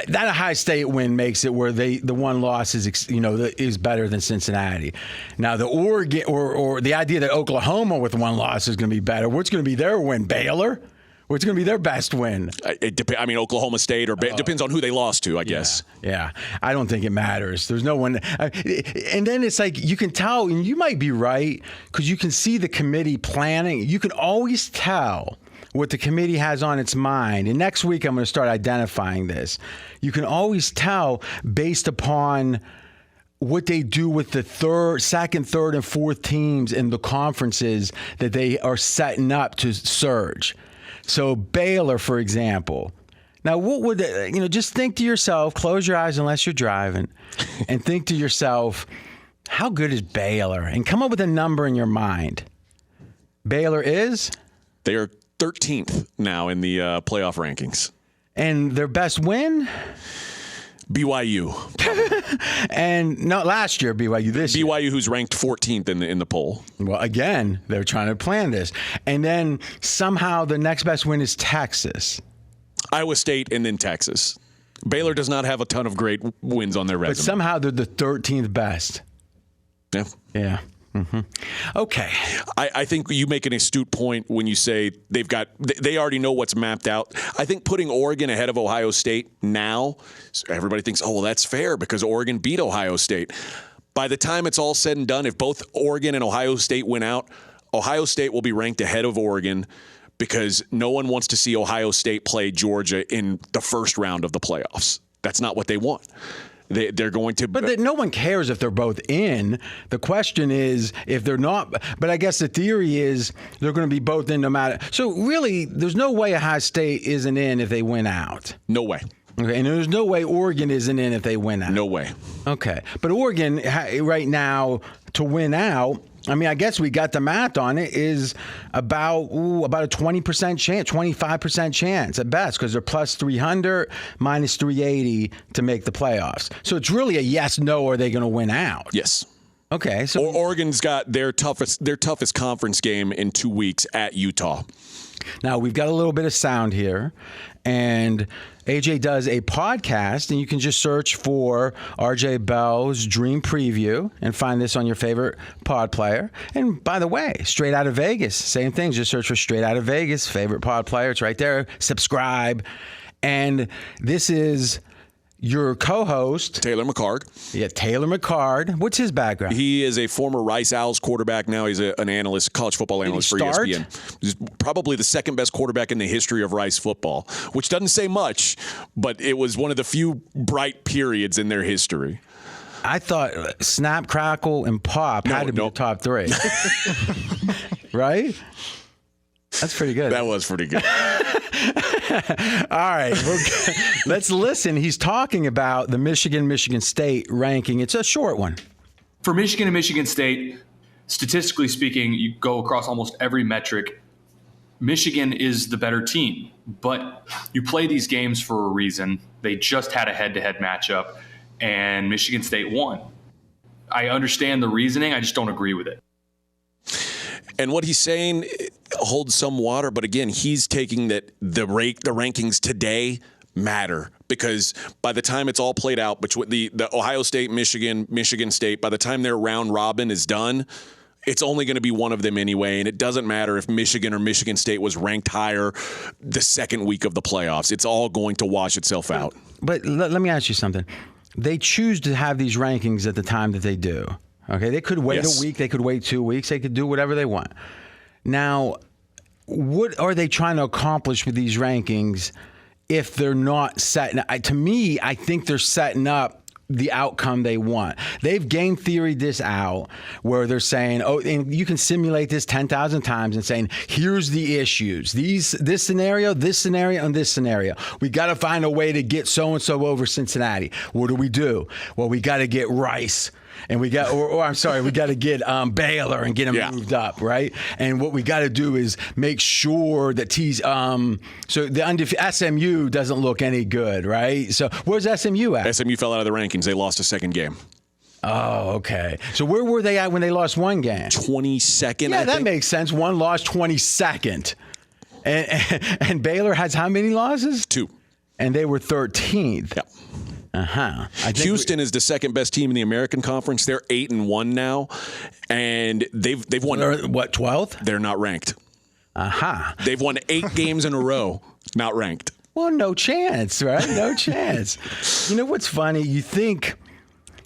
Speaker 11: Ohio State win makes it where the one loss is better than Cincinnati. Now, the Oregon or the idea that Oklahoma with one loss is going to be better, what's going to be their win? Baylor? What's going to be their best win?
Speaker 12: Oklahoma State, or it depends on who they lost to, I guess.
Speaker 11: Yeah. I don't think it matters. There's no one. And then it's like you can tell, and you might be right, because you can see the committee planning. You can always tell what the committee has on its mind. And next week, I'm going to start identifying this. You can always tell based upon what they do with the second, third, and fourth teams in the conferences that they are setting up to surge. So Baylor, for example. Now, what would just think to yourself, close your eyes unless you're driving, and think to yourself, how good is Baylor? And come up with a number in your mind. Baylor is?
Speaker 12: They are 13th now in the playoff rankings.
Speaker 11: And their best win?
Speaker 12: BYU.
Speaker 11: And not last year, BYU this year.
Speaker 12: BYU, who's ranked 14th in the poll.
Speaker 11: Well, again, they're trying to plan this. And then somehow the next best win is Texas.
Speaker 12: Iowa State and then Texas. Baylor does not have a ton of great wins on their resume.
Speaker 11: But somehow they're the 13th best.
Speaker 12: Yeah.
Speaker 11: Yeah. Mm-hmm. Okay.
Speaker 12: I think you make an astute point when you say they already know what's mapped out. I think putting Oregon ahead of Ohio State now, everybody thinks, oh, well, that's fair because Oregon beat Ohio State. By the time it's all said and done, if both Oregon and Ohio State win out, Ohio State will be ranked ahead of Oregon because no one wants to see Ohio State play Georgia in the first round of the playoffs. That's not what they want. They're going to...
Speaker 11: But no one cares if they're both in. The question is if they're not. But I guess the theory is they're going to be both in no matter. So really, there's no way Ohio State isn't in if they win out.
Speaker 12: No way.
Speaker 11: Okay, and there's no way Oregon isn't in if they win out.
Speaker 12: No way.
Speaker 11: Okay. But Oregon, right now, to win out, I guess we got the math on it, is about a 20% chance, 25% chance at best, because they're plus 300, minus 380 to make the playoffs. So it's really a yes, no, are they going to win out?
Speaker 12: Yes.
Speaker 11: Okay. So
Speaker 12: Oregon's got their toughest conference game in 2 weeks at Utah.
Speaker 11: Now, we've got a little bit of sound here, and AJ does a podcast, and you can just search for RJ Bell's Dream Preview and find this on your favorite pod player. And by the way, Straight Out of Vegas, same thing. Just search for Straight Out of Vegas, favorite pod player. It's right there. Subscribe. And this is your co-host,
Speaker 12: Taylor McCard.
Speaker 11: Yeah, Taylor McCard. What's his background?
Speaker 12: He is a former Rice Owls quarterback. Now he's an analyst, college football analyst for ESPN. He's probably the second best quarterback in the history of Rice football, which doesn't say much, but it was one of the few bright periods in their history.
Speaker 11: I thought Snap, Crackle, and Pop had to be the top three. Right? That's pretty good.
Speaker 12: That was pretty good.
Speaker 11: All right. Let's listen. He's talking about the Michigan State ranking. It's a short one.
Speaker 20: For Michigan and Michigan State, statistically speaking, you go across almost every metric. Michigan is the better team, but you play these games for a reason. They just had a head-to-head matchup, and Michigan State won. I understand the reasoning. I just don't agree with it.
Speaker 12: And what he's saying holds some water, but again, he's taking that the rankings today matter because by the time it's all played out between the Ohio State, Michigan State, by the time their round robin is done, it's only going to be one of them anyway, and it doesn't matter if Michigan or Michigan State was ranked higher the second week of the playoffs. It's all going to wash itself out.
Speaker 11: But let me ask you something. They choose to have these rankings at the time that they do. Okay, they could wait a week, they could wait 2 weeks, they could do whatever they want. Now, what are they trying to accomplish with these rankings if they're not setting up? To me, I think they're setting up the outcome they want. They've game theoried this out where they're saying, oh, and you can simulate this 10,000 times and saying, here's the issues. This scenario, and this scenario. We got to find a way to get so-and-so over Cincinnati. What do? Well, we got to get Rice. And we got, we got to get Baylor and get them moved up, right? And what we got to do is make sure that so the SMU doesn't look any good, right? So where's SMU at?
Speaker 12: SMU fell out of the rankings. They lost a second game.
Speaker 11: Oh, okay. So where were they at when they lost one game?
Speaker 12: 22nd.
Speaker 11: Yeah, that makes sense. One loss, 22nd. And Baylor has how many losses?
Speaker 12: 2. And
Speaker 11: they were 13th.
Speaker 12: Yeah.
Speaker 11: Houston
Speaker 12: is the second best team in the American Conference. They're 8-1 now, and they've won.
Speaker 11: They're what, 12th?
Speaker 12: They're not ranked.
Speaker 11: Aha.
Speaker 12: They've won 8 games in a row, not ranked.
Speaker 11: Well, no chance, right? No chance. You know what's funny? You think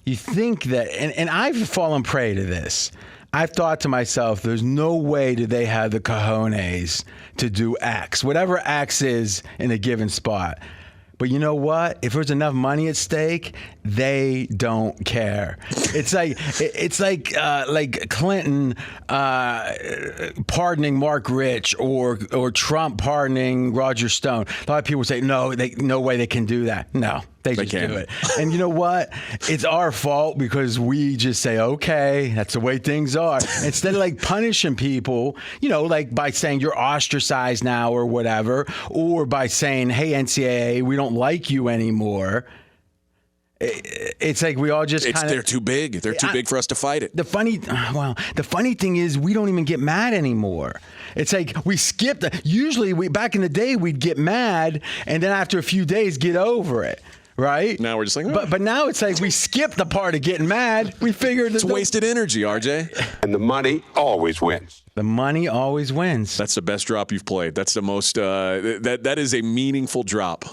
Speaker 11: that, and I've fallen prey to this. I've thought to myself, there's no way do they have the cojones to do X, whatever X is in a given spot. But you know what? If there's enough money at stake, they don't care. It's like Clinton pardoning Mark Rich or Trump pardoning Roger Stone. A lot of people say, no way they can do that. No, they just do it. And you know what? It's our fault because we just say, okay, that's the way things are. Instead of like punishing people, like by saying you're ostracized now or whatever, or by saying, hey, NCAA, we don't like you anymore. It's like we all just
Speaker 12: they're too big. They're too big for us to fight it.
Speaker 11: The funny thing is we don't even get mad anymore. It's like we skipped. Usually back in the day we'd get mad and then after a few days get over it. Right?
Speaker 12: Now we're just like,
Speaker 11: but now it's like we skipped the part of getting mad. We figured
Speaker 12: it's wasted energy, RJ.
Speaker 21: And the money always wins.
Speaker 11: The money always wins.
Speaker 12: That's the best drop you've played. That's the most. That is a meaningful drop.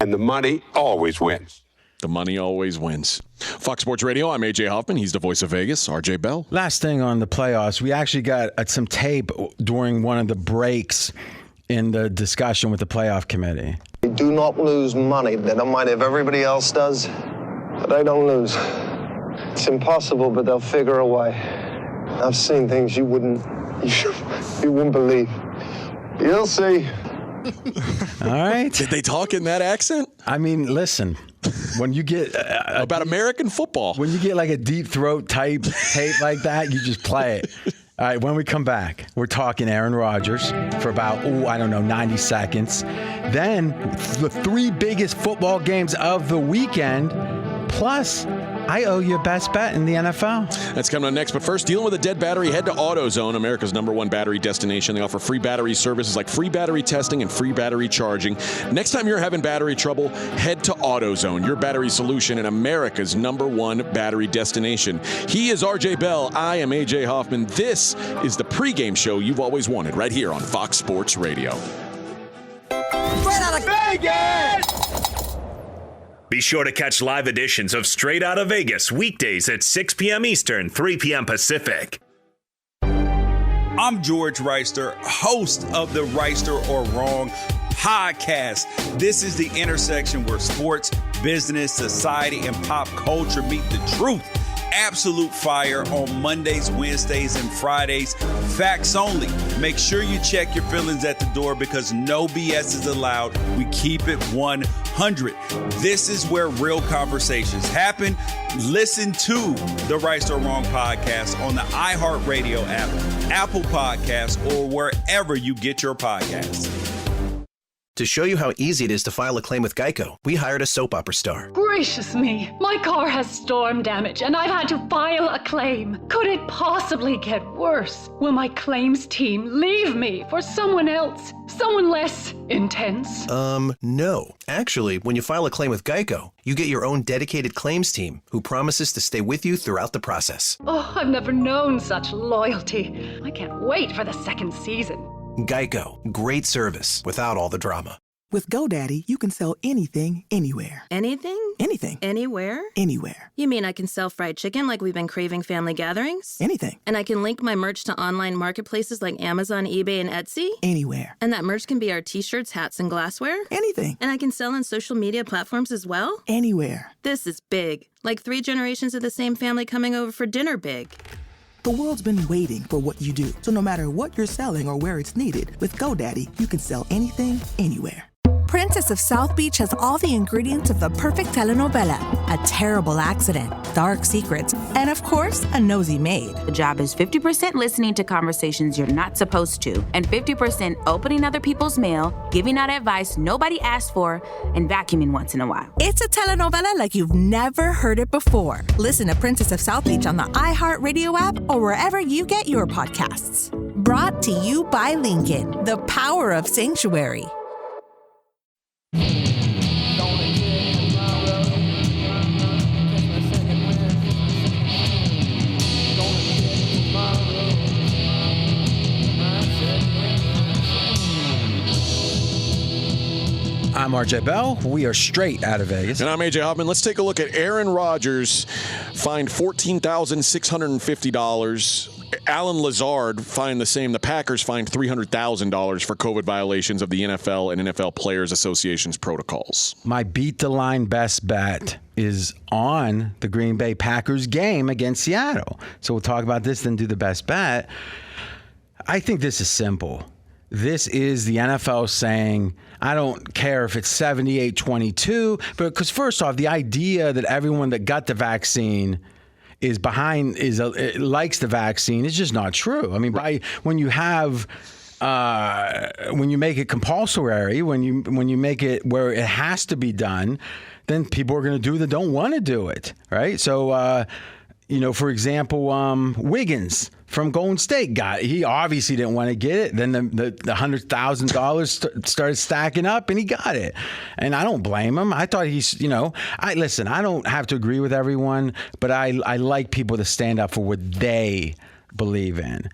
Speaker 21: And the money always wins.
Speaker 12: The money always wins. Fox Sports Radio, I'm AJ Hoffman. He's the voice of Vegas, RJ Bell.
Speaker 11: Last thing on the playoffs, we actually got some tape during one of the breaks in the discussion with the playoff committee.
Speaker 22: They do not lose money. They don't mind if everybody else does, but they don't lose. It's impossible, but they'll figure a way. I've seen things you wouldn't believe. You'll see.
Speaker 11: All right.
Speaker 12: Did they talk in that accent?
Speaker 11: I mean, listen, when you get
Speaker 12: about American football,
Speaker 11: when you get like a deep throat type tape like that, you just play it. All right, when we come back, we're talking Aaron Rodgers for about, 90 seconds. Then the 3 biggest football games of the weekend, plus I owe you a best bet in the NFL.
Speaker 12: That's coming up next. But first, dealing with a dead battery, head to AutoZone, America's #1 battery destination. They offer free battery services like free battery testing and free battery charging. Next time you're having battery trouble, head to AutoZone, your battery solution and America's #1 battery destination. He is RJ Bell. I am AJ Hoffman. This is the pregame show you've always wanted right here on Fox Sports Radio.
Speaker 23: Straight out of Vegas!
Speaker 10: Be sure to catch live editions of Straight Outta Vegas weekdays at 6 p.m. Eastern, 3 p.m. Pacific.
Speaker 24: I'm George Reister, host of the Reister or Wrong podcast. This is the intersection where sports, business, society, and pop culture meet the truth. Absolute fire on Mondays, Wednesdays, and Fridays. Facts only. Make sure you check your feelings at the door because no BS is allowed. We keep it 100. This is where real conversations happen. Listen to the Right or Wrong podcast on the iHeartRadio app, Apple Podcasts, or wherever you get your podcasts.
Speaker 25: To show you how easy it is to file a claim with Geico, we hired a soap opera star.
Speaker 26: Gracious me, my car has storm damage and I've had to file a claim. Could it possibly get worse? Will my claims team leave me for someone else? Someone less intense?
Speaker 25: No. Actually, when you file a claim with Geico, you get your own dedicated claims team who promises to stay with you throughout the process.
Speaker 26: Oh, I've never known such loyalty. I can't wait for the second season.
Speaker 25: Geico. Great service without all the drama.
Speaker 27: With GoDaddy, you can sell anything, anywhere.
Speaker 28: Anything?
Speaker 27: Anything.
Speaker 28: Anywhere?
Speaker 27: Anywhere.
Speaker 28: You mean I can sell fried chicken like we've been craving family gatherings?
Speaker 27: Anything.
Speaker 28: And I can link my merch to online marketplaces like Amazon, eBay, and Etsy?
Speaker 27: Anywhere.
Speaker 28: And that merch can be our t-shirts, hats, and glassware?
Speaker 27: Anything.
Speaker 28: And I can sell on social media platforms as well?
Speaker 27: Anywhere.
Speaker 28: This is big. Like 3 generations of the same family coming over for dinner big.
Speaker 27: The world's been waiting for what you do. So no matter what you're selling or where it's needed, with GoDaddy, you can sell anything, anywhere.
Speaker 29: Princess of South Beach has all the ingredients of the perfect telenovela. A terrible accident, dark secrets, and of course, a nosy maid.
Speaker 30: The job is 50% listening to conversations you're not supposed to, and 50% opening other people's mail, giving out advice nobody asked for, and vacuuming once in a while.
Speaker 29: It's a telenovela like you've never heard it before. Listen to Princess of South Beach on the iHeartRadio app or wherever you get your podcasts. Brought to you by Lincoln, the power of sanctuary.
Speaker 11: I'm RJ Bell. We are straight out of Vegas.
Speaker 12: And I'm AJ Hoffman. Let's take a look at Aaron Rodgers, fined $14,650. Alan Lazard fined the same. The Packers fined $300,000 for COVID violations of the NFL and NFL Players Association's protocols.
Speaker 11: My beat the line best bet is on the Green Bay Packers game against Seattle. So we'll talk about this, then do the best bet. I think this is simple. This is the NFL saying, I don't care if it's 78-22, but because first off, the idea that everyone that got the vaccine likes the vaccine is just not true. I mean, when you make it compulsory, when you make it where it has to be done, then people are going to do that don't want to do it, right? So, for example, Wiggins from Golden State he obviously didn't want to get it. Then the $100,000 started stacking up and he got it. And I don't blame him. I thought I don't have to agree with everyone, but I like people to stand up for what they believe in.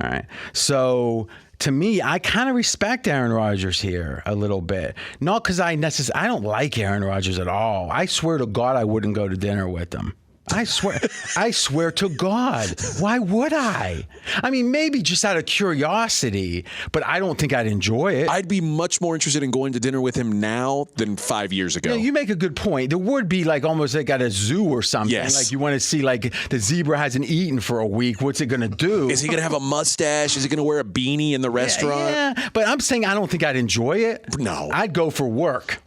Speaker 11: All right. So to me, I kind of respect Aaron Rodgers here a little bit. Not because I don't like Aaron Rodgers at all. I swear to God, I wouldn't go to dinner with him. I swear to God. Why would I? I mean, maybe just out of curiosity, but I don't think I'd enjoy it.
Speaker 12: I'd be much more interested in going to dinner with him now than 5 years ago.
Speaker 11: Yeah, you make a good point. There would be almost like at a zoo or something.
Speaker 12: Yes.
Speaker 11: Like you want to see the zebra hasn't eaten for a week. What's it going to do?
Speaker 12: Is he going to have a mustache? Is he going to wear a beanie in the restaurant?
Speaker 11: Yeah, but I'm saying I don't think I'd enjoy it.
Speaker 12: No.
Speaker 11: I'd go for work.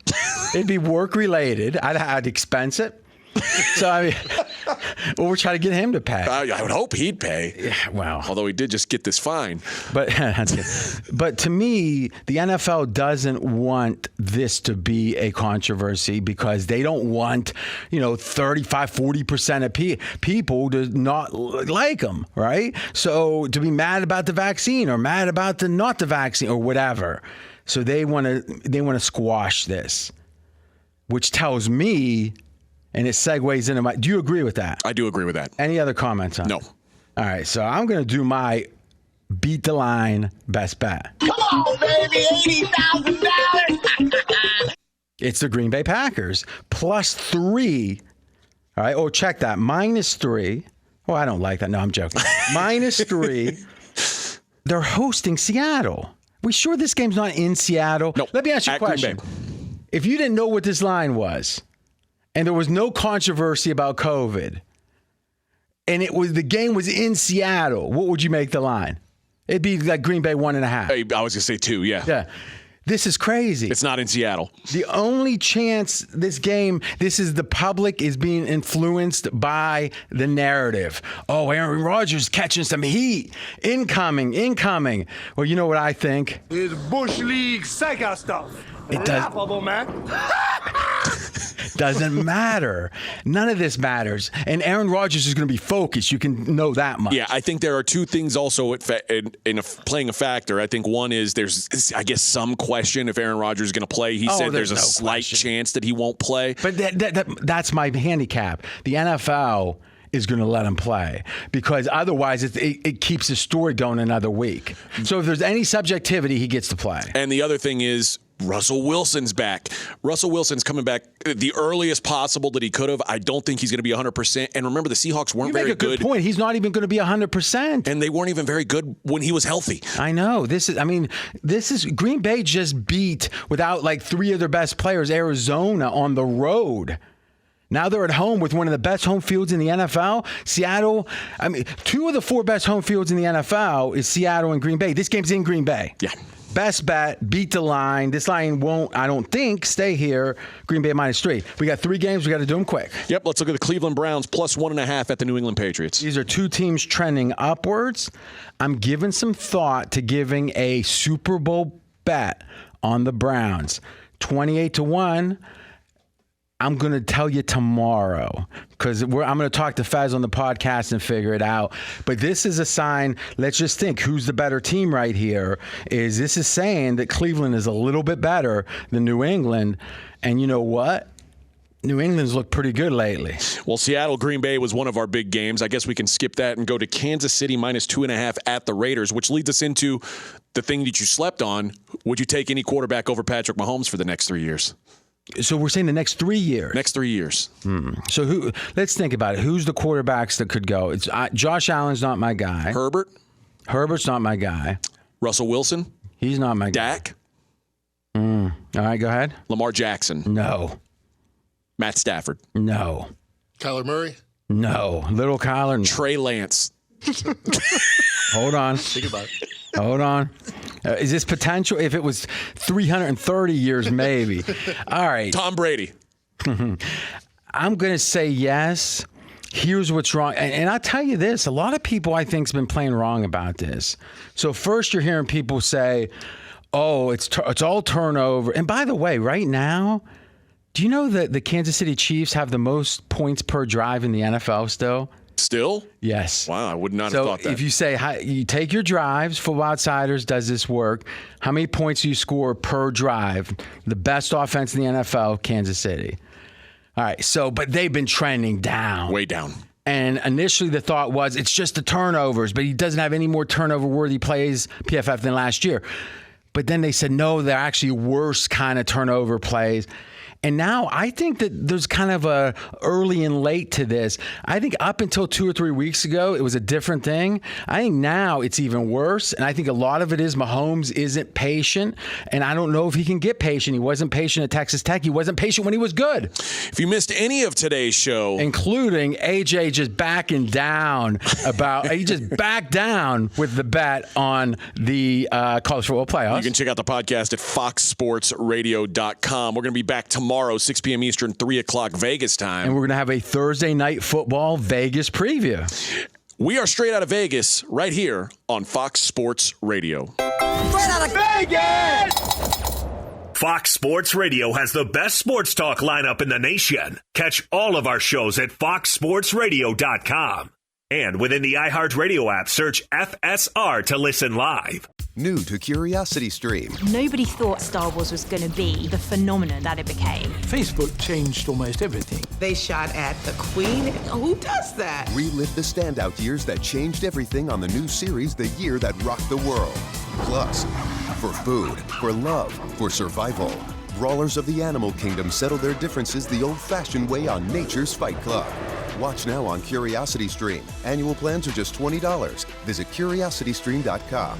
Speaker 11: It'd be work related. I'd expense it. So, I mean, we're trying to get him to pay.
Speaker 12: I would hope he'd pay.
Speaker 11: Yeah, well.
Speaker 12: Although he did just get this fine.
Speaker 11: But to me, the NFL doesn't want this to be a controversy because they don't want, 35-40% of people to not like them, right? So to be mad about the vaccine or mad about not the vaccine or whatever. So they want to squash this, which tells me. And it segues into do you agree with that?
Speaker 12: I do agree with that.
Speaker 11: Any other comments on it?
Speaker 12: No.
Speaker 11: All right, so I'm going to do my beat the line best bet.
Speaker 23: Come on, baby, $80,000.
Speaker 11: It's the Green Bay Packers +3. All right, check that. -3. Oh, I don't like that. No, I'm joking. -3. They're hosting Seattle. We sure this game's not in Seattle?
Speaker 12: No.
Speaker 11: Let me ask you a question. If you didn't know what this line was, and there was no controversy about COVID, and the game was in Seattle, what would you make the line? It'd be like Green Bay 1.5.
Speaker 12: Hey, I was going to say 2, yeah.
Speaker 11: Yeah. This is crazy.
Speaker 12: It's not in Seattle.
Speaker 11: The only chance the public is being influenced by the narrative. Oh, Aaron Rodgers catching some heat. Incoming. Well, you know what I think?
Speaker 23: It's Bush League psycho stuff.
Speaker 11: It does.
Speaker 23: Laughable, man.
Speaker 11: Doesn't matter. None of this matters. And Aaron Rodgers is going to be focused. You can know that much.
Speaker 12: Yeah, I think there are two things also in playing a factor. I think one is there's, I guess, some question if Aaron Rodgers is going to play. He said there's a slight chance that he won't play.
Speaker 11: But that's my handicap. The NFL is going to let him play because otherwise it keeps the story going another week. So if there's any subjectivity, he gets to play.
Speaker 12: And the other thing is, Russell Wilson's back. Russell Wilson's coming back the earliest possible that he could have. I don't think he's going to be 100%. And remember, the Seahawks weren't very good.
Speaker 11: You make a good point. He's not even going to be 100%.
Speaker 12: And they weren't even very good when he was healthy.
Speaker 11: I know. This is Green Bay just beat, without like 3 of their best players, Arizona on the road. Now they're at home with one of the best home fields in the NFL. Seattle, 2 of the 4 best home fields in the NFL is Seattle and Green Bay. This game's in Green Bay.
Speaker 12: Yeah.
Speaker 11: Best bet, beat the line. This line won't, I don't think, stay here. Green Bay -3. We got 3 games. We got to do them quick.
Speaker 12: Yep, let's look at the Cleveland Browns +1.5 at the New England Patriots.
Speaker 11: These are 2 teams trending upwards. I'm giving some thought to giving a Super Bowl bet on the Browns. 28-1. I'm going to tell you tomorrow because I'm going to talk to Fez on the podcast and figure it out. But this is a sign. Let's just think who's the better team right here. This is saying that Cleveland is a little bit better than New England. And you know what? New England's looked pretty good lately.
Speaker 12: Well, Seattle-Green Bay was one of our big games. I guess we can skip that and go to Kansas City -2.5 at the Raiders, which leads us into the thing that you slept on, would you take any quarterback over Patrick Mahomes for the next 3 years?
Speaker 11: So we're saying the next 3 years.
Speaker 12: Next 3 years.
Speaker 11: So let's think about it. Who's the quarterbacks that could go? It's Josh Allen's not my guy. Herbert's not my guy.
Speaker 12: Russell Wilson.
Speaker 11: He's not my guy.
Speaker 12: Dak.
Speaker 11: All right, go ahead.
Speaker 12: Lamar Jackson.
Speaker 11: No.
Speaker 12: Matt Stafford.
Speaker 11: No.
Speaker 5: Kyler Murray.
Speaker 11: No. Little Kyler. No.
Speaker 12: Trey Lance.
Speaker 11: Hold on.
Speaker 5: Think about it.
Speaker 11: Hold on. Is this potential? If it was 330 years, maybe. All right.
Speaker 12: Tom Brady.
Speaker 11: I'm going to say yes. Here's what's wrong. And I'll tell you this. A lot of people, I think, have been playing wrong about this. So first you're hearing people say, oh, it's all turnover. And by the way, right now, do you know that the Kansas City Chiefs have the most points per drive in the NFL still?
Speaker 12: Still?
Speaker 11: Yes.
Speaker 12: Wow, I would not have thought that.
Speaker 11: So if you say, you take your drives, Football Outsiders does this work, how many points do you score per drive? The best offense in the NFL, Kansas City. All right, but they've been trending down.
Speaker 12: Way down.
Speaker 11: And initially the thought was it's just the turnovers, but he doesn't have any more turnover-worthy plays, PFF, than last year. But then they said, no, they're actually worse kind of turnover plays. And now I think that there's kind of a early and late to this. I think up until 2 or 3 weeks ago, it was a different thing. I think now it's even worse. And I think a lot of it is Mahomes isn't patient. And I don't know if he can get patient. He wasn't patient at Texas Tech. He wasn't patient when he was good.
Speaker 12: If you missed any of today's show,
Speaker 11: including AJ just backing down he just backed down with the bet on the college football playoffs.
Speaker 12: You can check out the podcast at foxsportsradio.com. We're going to be back tomorrow, 6 p.m. Eastern, 3 o'clock Vegas time.
Speaker 11: And we're going to have a Thursday night football Vegas preview.
Speaker 12: We are straight out of Vegas right here on Fox Sports Radio.
Speaker 23: Straight out of Vegas!
Speaker 10: Fox Sports Radio has the best sports talk lineup in the nation. Catch all of our shows at foxsportsradio.com. And within the iHeartRadio app, search FSR to listen live.
Speaker 1: New to Curiosity Stream.
Speaker 2: Nobody thought Star Wars was going to be the phenomenon that it became.
Speaker 3: Facebook changed almost everything.
Speaker 4: They shot at the Queen. Who does that?
Speaker 1: Relive the standout years that changed everything on the new series, The Year That Rocked the World. Plus, for food, for love, for survival, brawlers of the animal kingdom settle their differences the old-fashioned way on Nature's Fight Club. Watch now on Curiosity Stream. Annual plans are just $20. Visit curiositystream.com.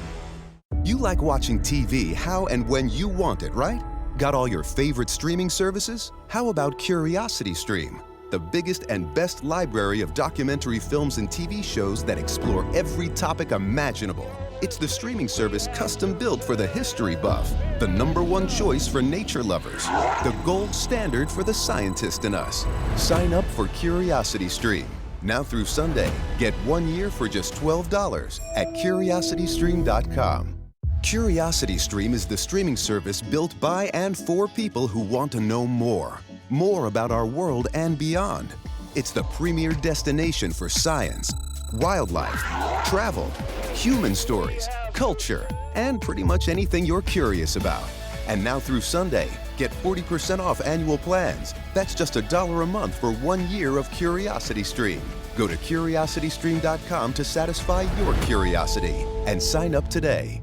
Speaker 1: You like watching TV how and when you want it, right? Got all your favorite streaming services? How about Curiosity Stream? The biggest and best library of documentary films and TV shows that explore every topic imaginable. It's the streaming service custom built for the history buff, the #1 choice for nature lovers, the gold standard for the scientist in us. Sign up for Curiosity Stream. Now through Sunday, get 1 year for just $12 at curiositystream.com. Curiosity Stream is the streaming service built by and for people who want to know more about our world and beyond. It's the premier destination for science, wildlife, travel, human stories, culture, and pretty much anything you're curious about. And now through Sunday, get 40% off annual plans. That's just $1 a month for 1 year of Curiosity Stream. Go to curiositystream.com to satisfy your curiosity and sign up today.